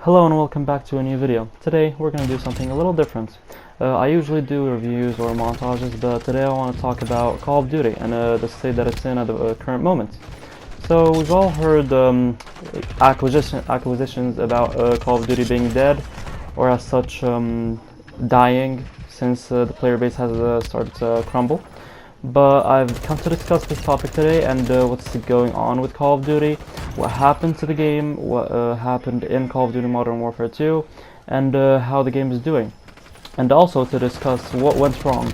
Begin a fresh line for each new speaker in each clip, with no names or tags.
Hello and welcome back to a new video. Today we're going to do something a little different. I usually do reviews or montages, but today I want to talk about Call of Duty and the state that it's in at the current moment. So we've all heard acquisitions about Call of Duty being dead, or as such dying, since the player base has started to crumble. But I've come to discuss this topic today and what's going on with Call of Duty, what happened to the game, what happened in Call of Duty Modern Warfare 2, and how the game is doing. And also to discuss what went wrong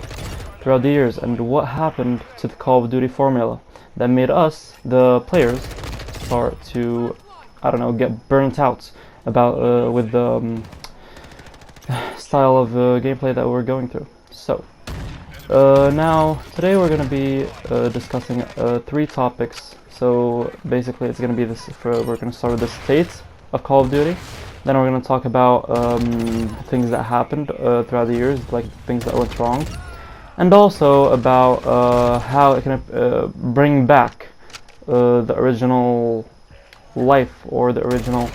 throughout the years and what happened to the Call of Duty formula that made us, the players, start to, I don't know, get burnt out about with the style of gameplay that we're going through. So. Now, today we're going to be discussing 3 topics. So basically it's going to be we're going to start with the state of Call of Duty. Then we're going to talk about things that happened throughout the years, like things that went wrong. And also about how it can bring back the original life or the original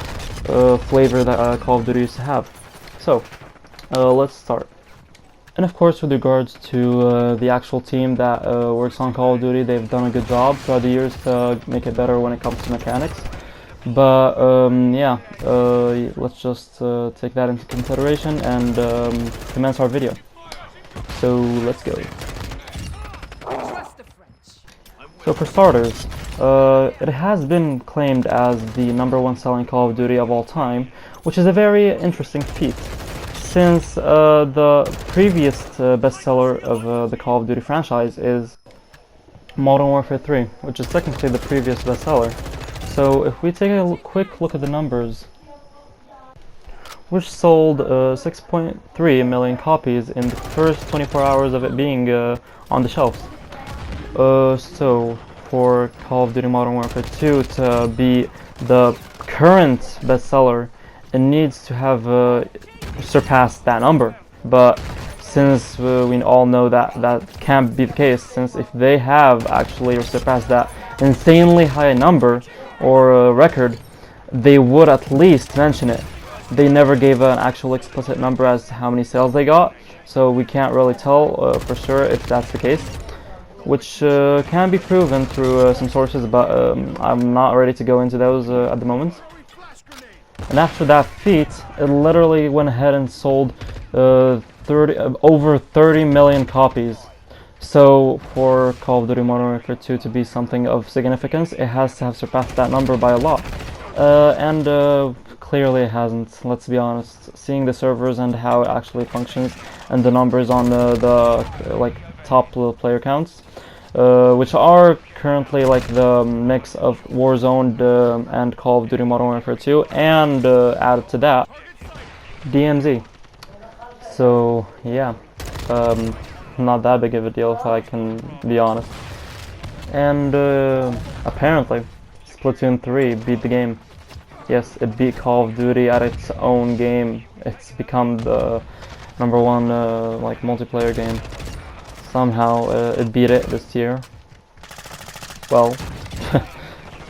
flavor that Call of Duty used to have. So, let's start. And of course, with regards to the actual team that works on Call of Duty, they've done a good job throughout the years to make it better when it comes to mechanics. But yeah, let's just take that into consideration and commence our video. So let's go. So for starters, it has been claimed as the #1 selling Call of Duty of all time, which is a very interesting feat. Since the previous bestseller of the Call of Duty franchise is Modern Warfare 3, which is technically the previous bestseller. So if we take a quick look at the numbers, which sold 6.3 million copies in the first 24 hours of it being on the shelves. So for Call of Duty Modern Warfare 2 to be the current bestseller, it needs to have surpass that number, but since we all know that that can't be the case, since if they have actually surpassed that insanely high number or record, they would at least mention it. They never gave an actual explicit number as to how many sales they got, so we can't really tell for sure if that's the case, which can be proven through some sources, but I'm not ready to go into those at the moment. And after that feat, it literally went ahead and sold over 30 million copies. So for Call of Duty Modern Warfare 2 to be something of significance, it has to have surpassed that number by a lot. And clearly it hasn't, let's be honest. Seeing the servers and how it actually functions and the numbers on the top player counts, which are currently like the mix of Warzone and Call of Duty Modern Warfare 2, and added to that, DMZ. So yeah, not that big of a deal if I can be honest. And apparently, Splatoon 3 beat the game. Yes, it beat Call of Duty at its own game. It's become the #1 like multiplayer game. Somehow it beat it this year. Well,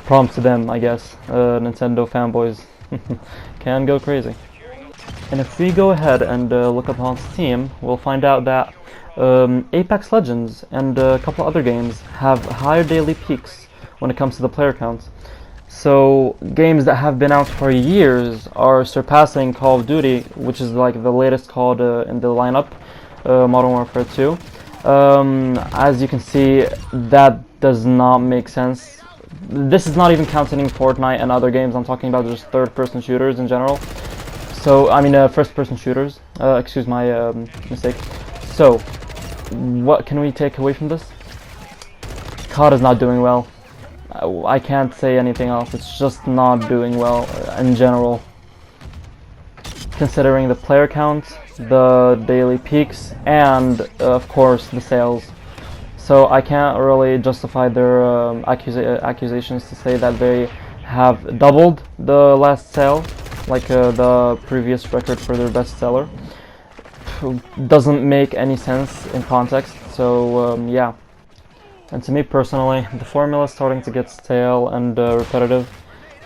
props to them, I guess. Nintendo fanboys can go crazy. And if we go ahead and look up on Steam, we'll find out that Apex Legends and a couple other games have higher daily peaks when it comes to the player count. So games that have been out for years are surpassing Call of Duty, which is like the latest called in the lineup, Modern Warfare 2. As you can see, that does not make sense. This is not even counting Fortnite and other games. I'm talking about just third-person shooters in general. So, I mean, first-person shooters. Excuse my mistake. So, what can we take away from this? COD is not doing well. I can't say anything else. It's just not doing well in general. Considering the player count, the daily peaks, and of course the sales. So I can't really justify their accusations to say that they have doubled the last sale, like the previous record for their bestseller. Doesn't make any sense in context, so yeah. And to me personally, the formula is starting to get stale and repetitive.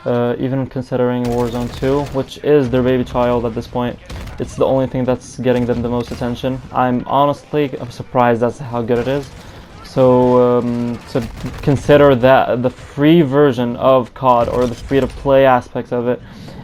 even considering Warzone 2, which is their baby child at this point. It's the only thing that's getting them the most attention. I'm honestly surprised as to how good it is. So to consider that the free version of COD, or the free-to-play aspects of it,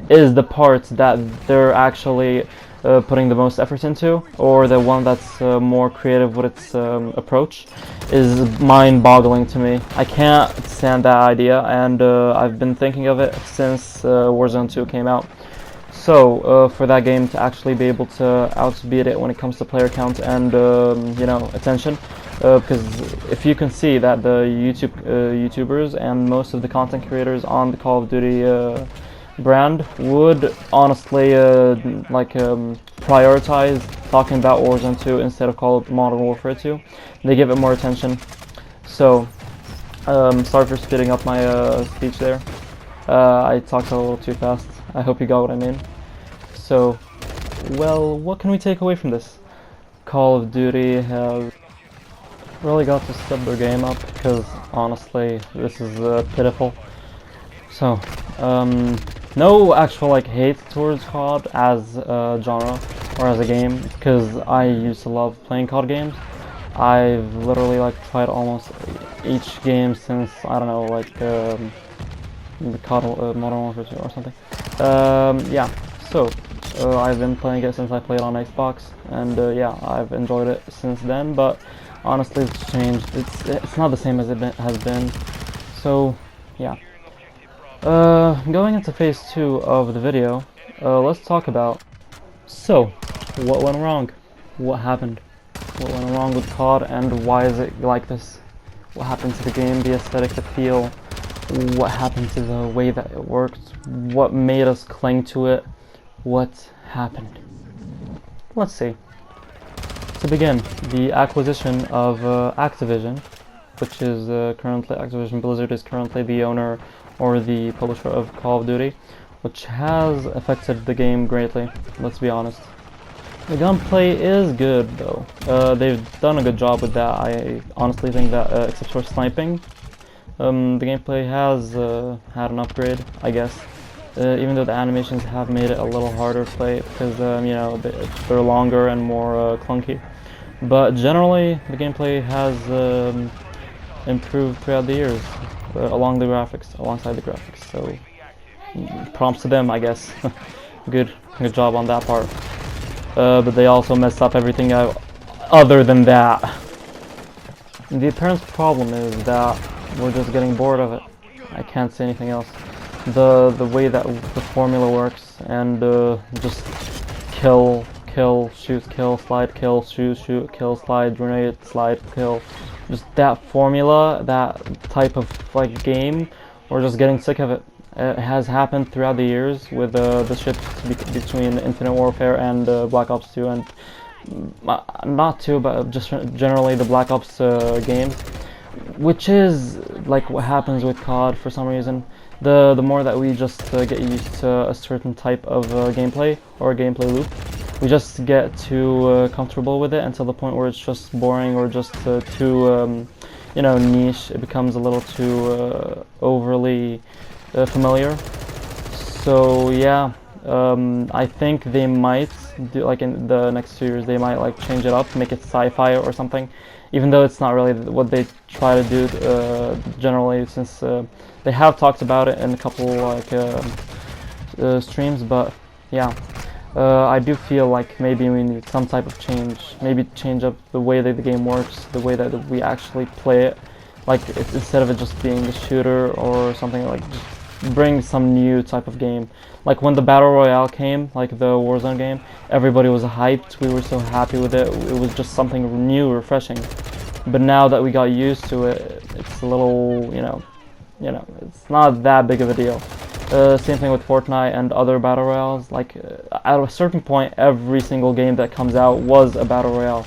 is the part that they're actually putting the most effort into, or the one that's more creative with its approach, is mind-boggling to me. I can't stand that idea, and I've been thinking of it since Warzone 2 came out. So for that game to actually be able to outbeat it when it comes to player count and attention, because if you can see that the YouTubers and most of the content creators on the Call of Duty brand would honestly prioritize talking about Warzone 2 instead of Call of Modern Warfare 2. They give it more attention. So sorry for speeding up my speech there. I talked a little too fast. I hope you got what I mean. So, well, what can we take away from this? Call of Duty has really got to step their game up, because honestly, this is pitiful. So, no actual hate towards COD as a genre or as a game, because I used to love playing COD games. I've literally tried almost each game since, I don't know, the COD Modern Warfare 2 or something. Yeah, so I've been playing it since I played on Xbox, and yeah, I've enjoyed it since then, but honestly it's changed. It's not the same as it has been. So yeah. Going into phase 2 of the video, let's talk about, so, what went wrong? What happened? What went wrong with COD, and why is it like this? What happened to the game, the aesthetic, the feel? What happened to the way that it worked? What made us cling to it? What happened? Let's see. To begin, the acquisition of Activision, which is currently, Activision Blizzard is currently the owner or the publisher of Call of Duty, which has affected the game greatly, let's be honest. The gunplay is good though. They've done a good job with that. I honestly think that, except for sniping, the gameplay has had an upgrade, I guess. Even though the animations have made it a little harder to play, because they're longer and more clunky. But generally, the gameplay has improved throughout the years, alongside the graphics. So, props to them, I guess. good job on that part. But they also messed up everything other than that. The apparent problem is that we're just getting bored of it. I can't say anything else. The way that the formula works, and just kill, shoot, kill, slide, kill, shoot, kill, slide, grenade, slide, kill. Just that formula, that type of game, we're just getting sick of it. It has happened throughout the years with the shift between Infinite Warfare and Black Ops 2, and not 2, but just generally the Black Ops games, which is like what happens with COD for some reason. The more that we just get used to a certain type of gameplay or a gameplay loop, we just get too comfortable with it until the point where it's just boring or just too niche. It becomes a little too overly familiar. So yeah, I think they might do, in the next 2 years, they might change it up, make it sci-fi or something, even though it's not really what they try to do generally, since they have talked about it in a couple streams. But yeah, I do feel like maybe we need some type of change, maybe change up the way that the game works, the way that we actually play it, instead of it just being a shooter or something, just bring some new type of game. Like when the Battle Royale came, like the Warzone game, everybody was hyped, we were so happy with it, it was just something new, refreshing. But now that we got used to it, it's a little, it's not that big of a deal. Same thing with Fortnite and other Battle Royales. At a certain point, every single game that comes out was a Battle Royale,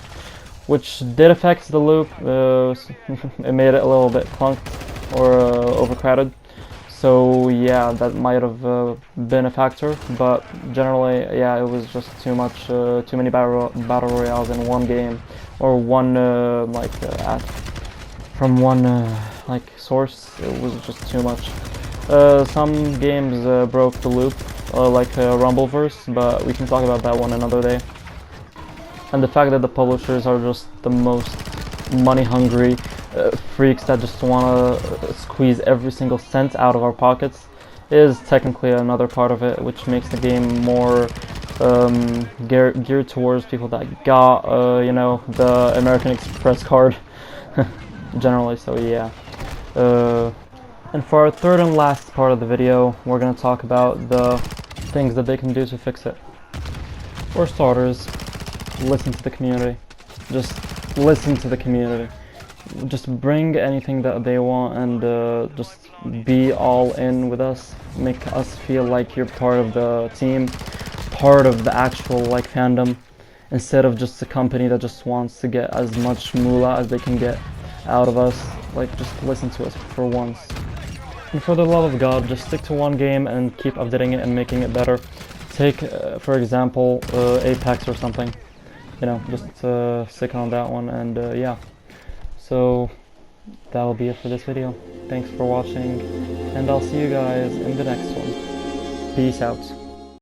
which did affect the loop. It made it a little bit clunked or overcrowded. So yeah, that might have been a factor, but generally, yeah, it was just too much, too many battle royales in one game, or one from one source. It was just too much. Some games broke the loop, like Rumbleverse, but we can talk about that one another day. And the fact that the publishers are just the most money-hungry freaks that just want to squeeze every single cent out of our pockets is technically another part of it, which makes the game more geared towards people that got, you know, the American Express card, generally. So yeah. And for our third and last part of the video, we're going to talk about the things that they can do to fix it. For starters, listen to the community. Just listen to the community. Just bring anything that they want and just be all in with us. Make us feel like you're part of the team, part of the actual like fandom, instead of just a company that just wants to get as much moolah as they can get out of us. Like, just listen to us for once. And for the love of God, just stick to one game and keep updating it and making it better. Take, for example, Apex or something. You know, just stick on that one, and yeah. So that'll be it for this video. Thanks for watching, and I'll see you guys in the next one. Peace out.